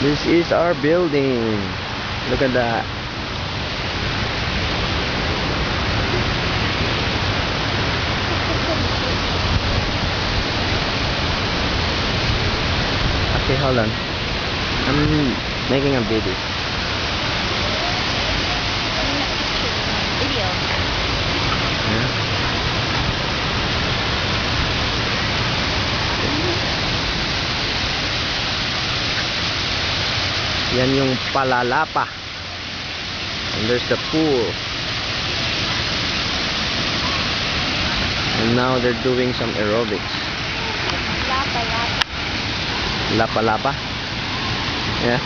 This is our building. Look at that. Okay, hold on. I'm making a video. Video. Yeah. Yan yung Palalapa. And there's the pool. And now they're doing some aerobics. Lapa, lapa. Lapa-lapa. Yeah.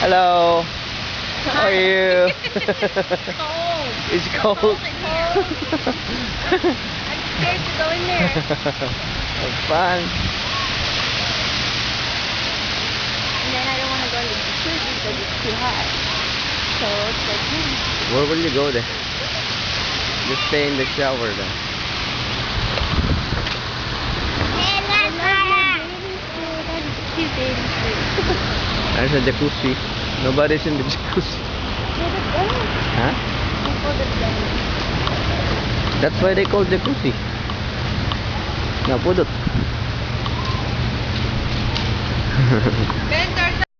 Hello. How are you? Cold. It's cold. Cold. I'm scared to go in there. Have fun. And then I don't want to go in the jacuzzi because it's too hot. So it's like, Where will you go then? Just stay in the shower then. Cute baby food. There's a jacuzzi. Nobody's in the jacuzzi. Huh? That's why they call jacuzzi. Napudot. Mentor